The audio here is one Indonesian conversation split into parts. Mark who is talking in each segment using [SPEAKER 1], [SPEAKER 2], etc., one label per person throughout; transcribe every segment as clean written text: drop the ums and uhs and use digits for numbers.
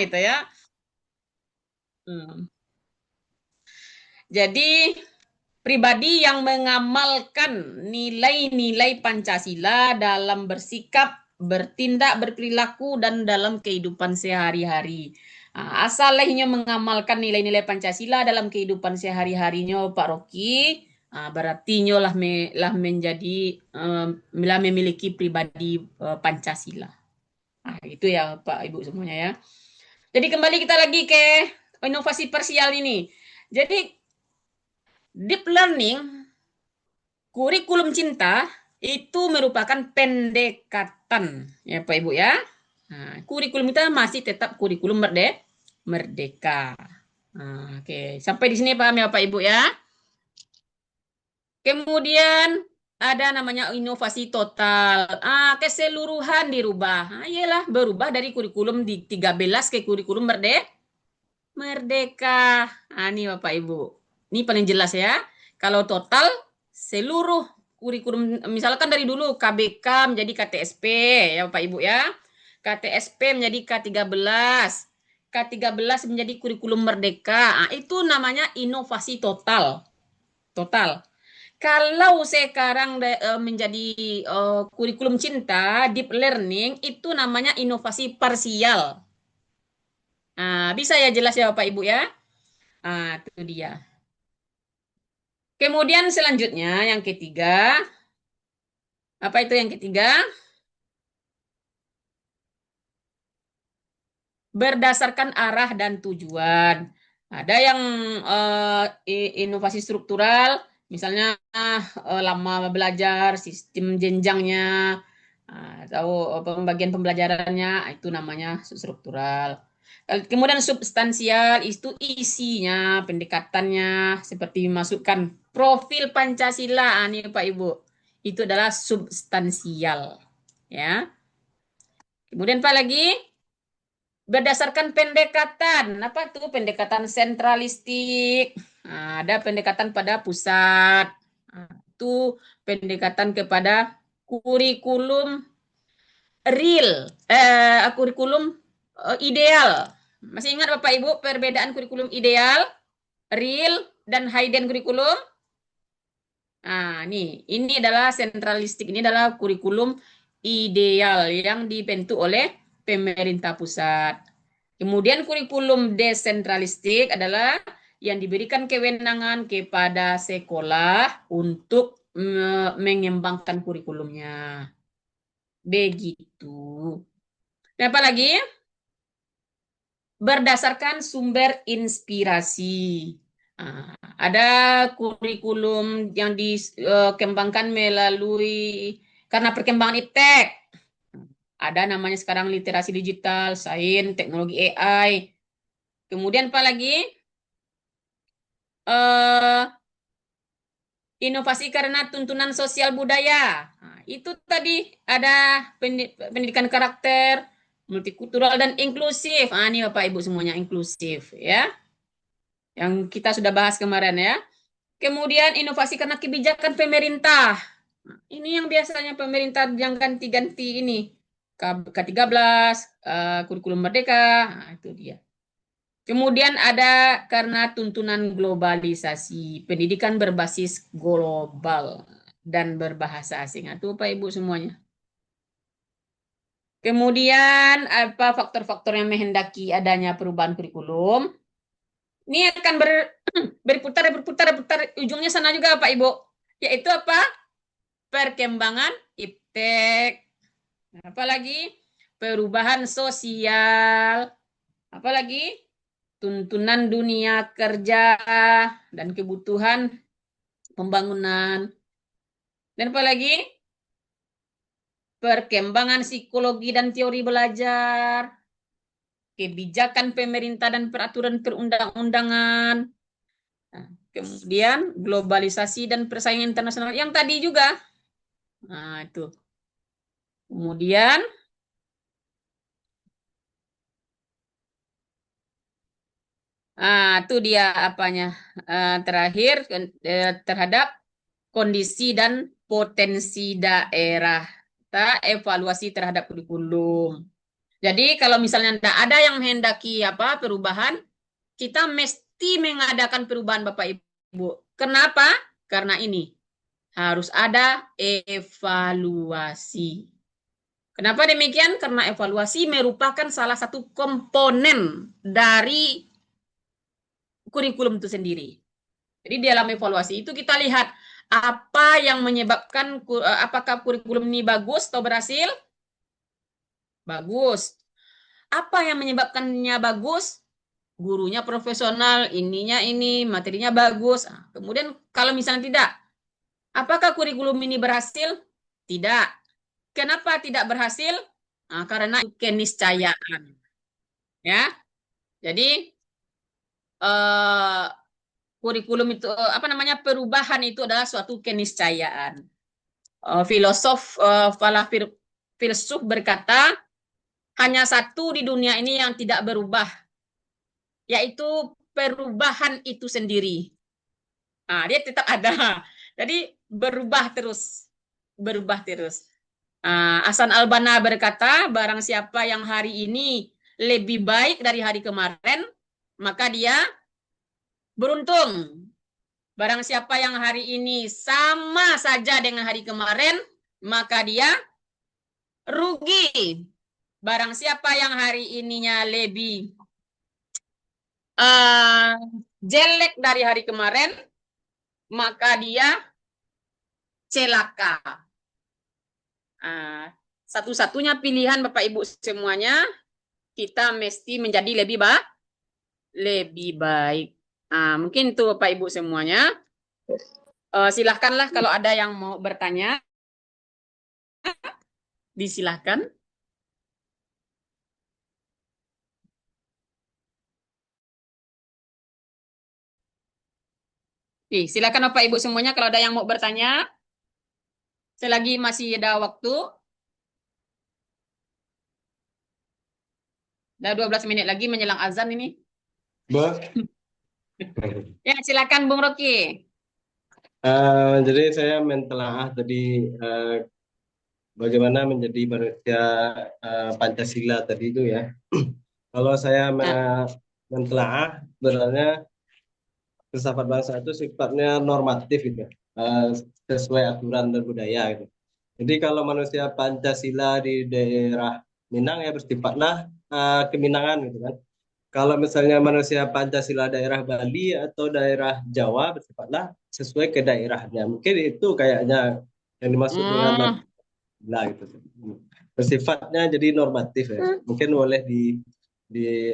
[SPEAKER 1] gitu ya. Hmm. Jadi pribadi yang mengamalkan nilai-nilai Pancasila dalam bersikap, bertindak, berperilaku, dan dalam kehidupan sehari-hari. Asalnya mengamalkan nilai-nilai Pancasila dalam kehidupan sehari-harinya Pak Rocky, berarti lah menjadi lah memiliki pribadi Pancasila. Itu ya Pak Ibu semuanya ya. Jadi kembali kita lagi ke inovasi parsial ini. Jadi deep learning kurikulum cinta itu merupakan pendekatan ya Pak Ibu ya. Nah, kurikulum kita masih tetap kurikulum merdeka. Nah, oke, sampai di sini paham ya Pak Ibu ya. Kemudian ada namanya inovasi total. Keseluruhan dirubah. Iyalah berubah dari kurikulum di 13 ke kurikulum merdeka. Ini Bapak Ibu. Ini paling jelas ya. Kalau total seluruh kurikulum misalkan dari dulu KBK menjadi KTSP ya Bapak Ibu ya. KTSP menjadi K13. K13 menjadi kurikulum merdeka. Itu namanya inovasi total. Total. Kalau sekarang menjadi kurikulum cinta, deep learning itu namanya inovasi parsial. Bisa ya jelas ya Bapak Ibu ya. Itu dia. Kemudian selanjutnya yang ketiga, apa itu yang ketiga? Berdasarkan arah dan tujuan. Ada yang inovasi struktural, misalnya lama belajar, sistem jenjangnya, atau pembagian pembelajarannya, itu namanya struktural. Kemudian substansial itu isinya, pendekatannya, seperti masukkan profil Pancasila, nih Pak Ibu. Itu adalah substansial, ya. Kemudian Pak lagi berdasarkan pendekatan, apa tuh pendekatan sentralistik. Ada pendekatan pada pusat. Itu pendekatan kepada kurikulum real, kurikulum ideal. Masih ingat Bapak Ibu perbedaan kurikulum ideal, real, dan hidden kurikulum? Ini adalah sentralistik. Ini adalah kurikulum ideal yang dibentuk oleh pemerintah pusat. Kemudian kurikulum desentralistik adalah yang diberikan kewenangan kepada sekolah untuk mengembangkan kurikulumnya. Begitu. Dan apa lagi? Berdasarkan sumber inspirasi. Ada kurikulum yang dikembangkan melalui karena perkembangan iptek. Ada namanya sekarang literasi digital, sains, teknologi AI. Kemudian apa lagi? Eh, inovasi karena tuntunan sosial budaya. Itu tadi ada pendidikan karakter, multikultural dan inklusif. Ini Bapak Ibu semuanya inklusif ya. Yang kita sudah bahas kemarin ya. Kemudian inovasi karena kebijakan pemerintah. Ini yang biasanya pemerintah yang ganti-ganti ini. K13, kurikulum merdeka, itu dia. Kemudian ada karena tuntunan globalisasi, pendidikan berbasis global dan berbahasa asing. Itu Pak Ibu semuanya. Kemudian apa faktor-faktor yang menghendaki adanya perubahan kurikulum? Ini akan berputar, ujungnya sana juga Pak Ibu. Yaitu apa? Perkembangan iptek. Apalagi perubahan sosial. Apalagi tuntunan dunia kerja dan kebutuhan pembangunan. Dan apalagi perkembangan psikologi dan teori belajar, kebijakan pemerintah dan peraturan perundang-undangan, kemudian globalisasi dan persaingan internasional yang tadi juga. Itu. Kemudian itu dia apanya. Terakhir terhadap kondisi dan potensi daerah. Kita evaluasi terhadap kurikulum. Jadi kalau misalnya tidak ada yang menghendaki apa perubahan, kita mesti mengadakan perubahan Bapak Ibu. Kenapa? Karena ini harus ada evaluasi. Kenapa demikian? Karena evaluasi merupakan salah satu komponen dari kurikulum itu sendiri. Jadi di dalam evaluasi itu kita lihat apa yang menyebabkan apakah kurikulum ini bagus atau berhasil? Bagus. Apa yang menyebabkannya bagus? Gurunya profesional, ininya ini, materinya bagus. Kemudian kalau misalnya tidak, apakah kurikulum ini berhasil? Tidak. Kenapa tidak berhasil? Karena keniscayaan. Ya, jadi eh, kurikulum itu apa namanya perubahan itu adalah suatu keniscayaan. Filsuf berkata hanya satu di dunia ini yang tidak berubah, yaitu perubahan itu sendiri. Dia tetap ada. Jadi berubah terus, berubah terus. Hasan Al-Banna berkata, barang siapa yang hari ini lebih baik dari hari kemarin, maka dia beruntung. Barang siapa yang hari ini sama saja dengan hari kemarin, maka dia rugi. Barang siapa yang hari ininya lebih uh, jelek dari hari kemarin, maka dia celaka. Satu-satunya pilihan Bapak Ibu semuanya, kita mesti menjadi lebih baik. Mungkin itu Bapak Ibu semuanya. Silahkanlah kalau ada yang mau bertanya, disilahkan. Silakan Bapak Ibu semuanya kalau ada yang mau bertanya. Selagi masih ada waktu. Udah 12 menit lagi menjelang azan ini. Ya, silakan Bung Rocky.
[SPEAKER 2] Jadi saya mentelaah tadi bagaimana menjadi manusia Pancasila tadi itu ya. Kalau saya
[SPEAKER 1] Ya.
[SPEAKER 2] mentelaah sebenarnya filsafat bangsa itu sifatnya normatif gitu, sesuai aturan dan budaya gitu. Jadi kalau manusia Pancasila di daerah Minang ya bersifatlah keminangan gitu kan. Kalau misalnya manusia Pancasila daerah Bali atau daerah Jawa bersifatlah sesuai ke daerahnya. Mungkin itu kayaknya yang dimaksud dengan
[SPEAKER 1] Hmm,
[SPEAKER 2] Pancasila gitu. Bersifatnya jadi normatif ya. Mungkin boleh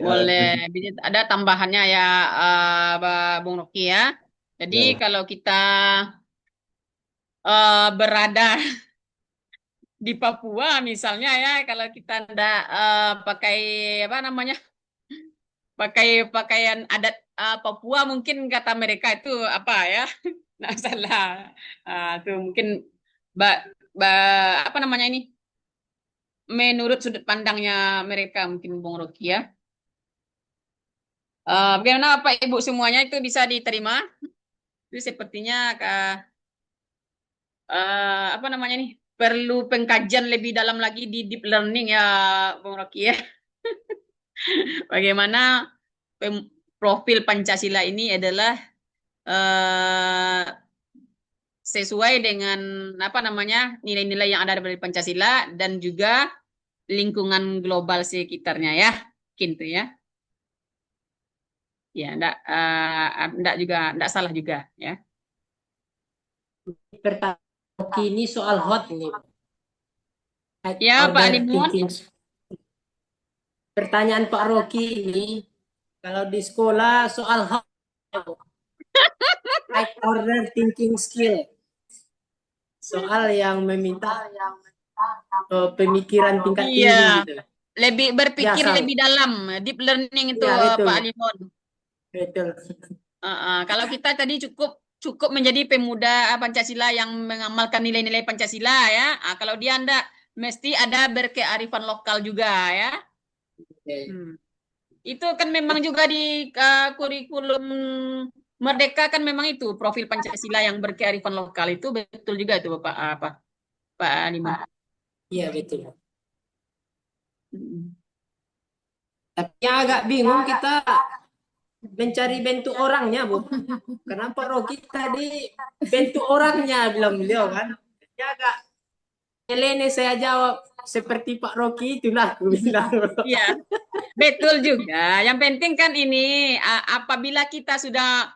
[SPEAKER 1] boleh. Ada tambahannya ya, Bung Rocky ya. Jadi
[SPEAKER 2] ya.
[SPEAKER 1] kalau kita berada di Papua misalnya ya, kalau kita ndak pakai apa namanya, pakai pakaian adat Papua, mungkin kata mereka itu apa ya, nggak salah. Tuh mungkin ba, ba, apa namanya ini, menurut sudut pandangnya mereka mungkin Bung Rocky ya. Bagaimana Pak Ibu semuanya itu bisa diterima? Itu sepertinya apa namanya nih, perlu pengkajian lebih dalam lagi di deep learning ya Bung Rocky ya. Bagaimana profil Pancasila ini adalah eh, sesuai dengan apa namanya nilai-nilai yang ada dari Pancasila dan juga lingkungan global sekitarnya ya, gitu ya. Ya, enggak juga enggak salah juga ya.
[SPEAKER 3] Pertanyaan ini soal hot ini.
[SPEAKER 1] Ya, Pak
[SPEAKER 3] Order
[SPEAKER 1] Limun.
[SPEAKER 3] thinking. Pertanyaan Pak Rocky ini, kalau di sekolah soal hot, high order thinking skill. Soal yang meminta pemikiran tingkat
[SPEAKER 1] Iya,
[SPEAKER 3] tinggi gitu.
[SPEAKER 1] lebih berpikir
[SPEAKER 3] Biasa.
[SPEAKER 1] lebih dalam, deep learning itu
[SPEAKER 3] Ya,
[SPEAKER 1] Pak
[SPEAKER 3] betul.
[SPEAKER 1] Limun.
[SPEAKER 3] Betul.
[SPEAKER 1] Kalau kita tadi cukup cukup menjadi pemuda Pancasila yang mengamalkan nilai-nilai Pancasila ya. Kalau dia anda mesti ada berkearifan lokal juga ya.
[SPEAKER 3] Oke.
[SPEAKER 1] Hmm. Itu kan memang juga di kurikulum Merdeka kan memang itu profil Pancasila yang berkearifan lokal itu betul juga itu Bapak apa Pak Liman.
[SPEAKER 3] Iya, betul.
[SPEAKER 1] Hmm.
[SPEAKER 3] Tapi yang agak bingung kita mencari bentuk orangnya, Bu. Kenapa Rocky tadi bentuk orangnya bilang beliau kan? Ya agak Elene saya jawab seperti Pak Rocky itulah aku bilang.
[SPEAKER 1] Iya, betul juga. Yang penting kan ini apabila kita sudah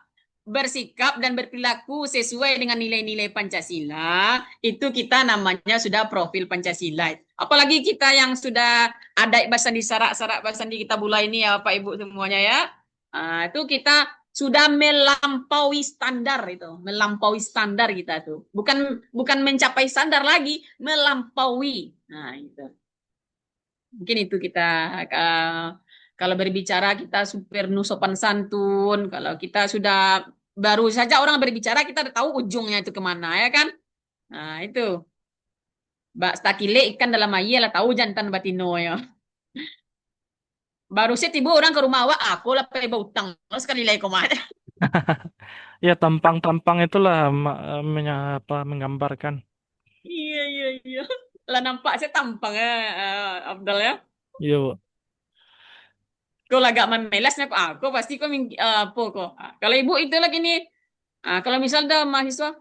[SPEAKER 1] bersikap dan berperilaku sesuai dengan nilai-nilai Pancasila, itu kita namanya sudah profil Pancasila. Apalagi kita yang sudah ada bahasa di sarak-sarak bahasa di kita mulai ini ya Pak Ibu semuanya ya. Itu kita sudah melampaui standar itu, melampaui standar kita tuh. Bukan mencapai standar lagi, melampaui. Nah, itu. Mungkin itu kita kalau berbicara kita super sopan santun. Kalau kita sudah baru saja orang berbicara kita udah tahu ujungnya itu kemana ya kan? Nah itu. Mbak stakile ikan dalam air lah tahu jantan batino ya. Baru sih tiba orang ke rumah awak aku lah pakai utang. Terus sekali lagi kemana?
[SPEAKER 4] Ya tampang-tampang itulah menggambarkan.
[SPEAKER 1] Iya iya iya. Lah nampak saya tampang ya Abdul ya.
[SPEAKER 4] Iya, Bu.
[SPEAKER 1] Kalau agak memelas aku pasti kok apa kok. Kalau ibu itu lagi nih. Kalau misal ada mahasiswa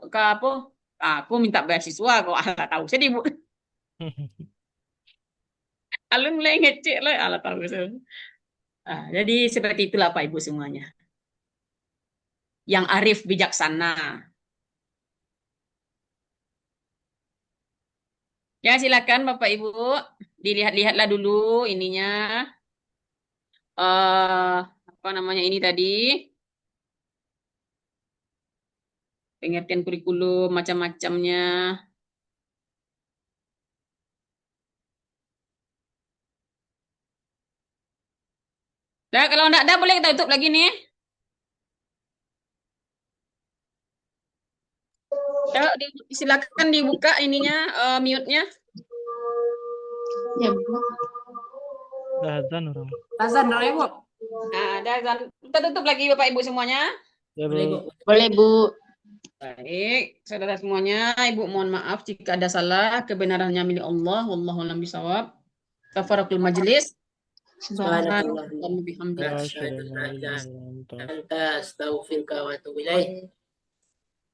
[SPEAKER 1] ke apa? Aku minta beasiswa kok tahu saya ibu. Alun mulai ngecek lah tahu saya. Jadi seperti itulah Pak Ibu semuanya. Yang arif bijaksana. Ya silakan Bapak Ibu dilihat-lihatlah dulu ininya apa namanya ini tadi pengertian kurikulum macam-macamnya. Nah, kalau enggak ada boleh kita tutup lagi nih. Ya, silakan dibuka ininya mute-nya.
[SPEAKER 5] Ya,
[SPEAKER 4] Dah azan orang.
[SPEAKER 3] Azan dong, Ibu.
[SPEAKER 1] Ada dan kita tutup lagi Bapak Ibu semuanya.
[SPEAKER 4] Ya,
[SPEAKER 3] Boleh, Bu.
[SPEAKER 4] Bu.
[SPEAKER 5] boleh Bu.
[SPEAKER 1] Baik, saudara semuanya, Ibu mohon maaf jika ada salah, kebenarannya milik Allah, wallahu a'lam bishawab. Kafaratul majlis.
[SPEAKER 3] Subhanallah.
[SPEAKER 1] Allahumma bihamdika.
[SPEAKER 3] Asyhadu an la ilaha illa anta astaghfiruka wa atubu ilaik.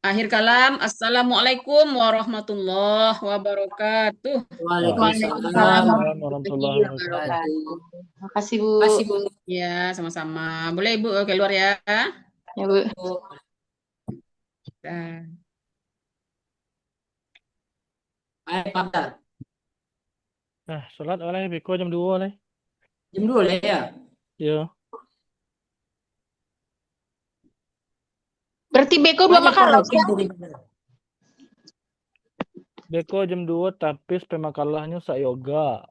[SPEAKER 1] Akhir kalam, assalamualaikum warahmatullahi wabarakatuh.
[SPEAKER 3] Waalaikumsalam.
[SPEAKER 4] Warahmatullahi wabarakatuh.
[SPEAKER 5] Makasih Bu.
[SPEAKER 3] Terima kasih, Bu.
[SPEAKER 1] Ya, sama-sama. Boleh Ibu keluar ya.
[SPEAKER 5] Ya Bu.
[SPEAKER 1] Dah.
[SPEAKER 3] Baik, Pak.
[SPEAKER 4] Nah, sholat oleh Biko jam 2 oleh.
[SPEAKER 3] Jam 2 lah ya.
[SPEAKER 4] Iya.
[SPEAKER 5] Berarti Beko belum makan loh.
[SPEAKER 4] Beko jam 2 tapi pemakalahnya sak yoga.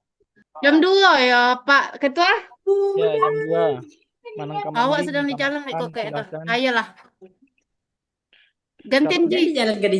[SPEAKER 5] Jam 2 ya Pak Ketua.
[SPEAKER 4] Ya, jam 2. Manang kamar
[SPEAKER 5] Awak
[SPEAKER 4] mandi,
[SPEAKER 5] sedang di
[SPEAKER 4] kamar
[SPEAKER 5] jalan
[SPEAKER 4] makan,
[SPEAKER 5] kok kayak itu.
[SPEAKER 4] silakan.
[SPEAKER 5] Ayolah. Gantian
[SPEAKER 3] Jadi
[SPEAKER 5] Ji.
[SPEAKER 3] jalan ke di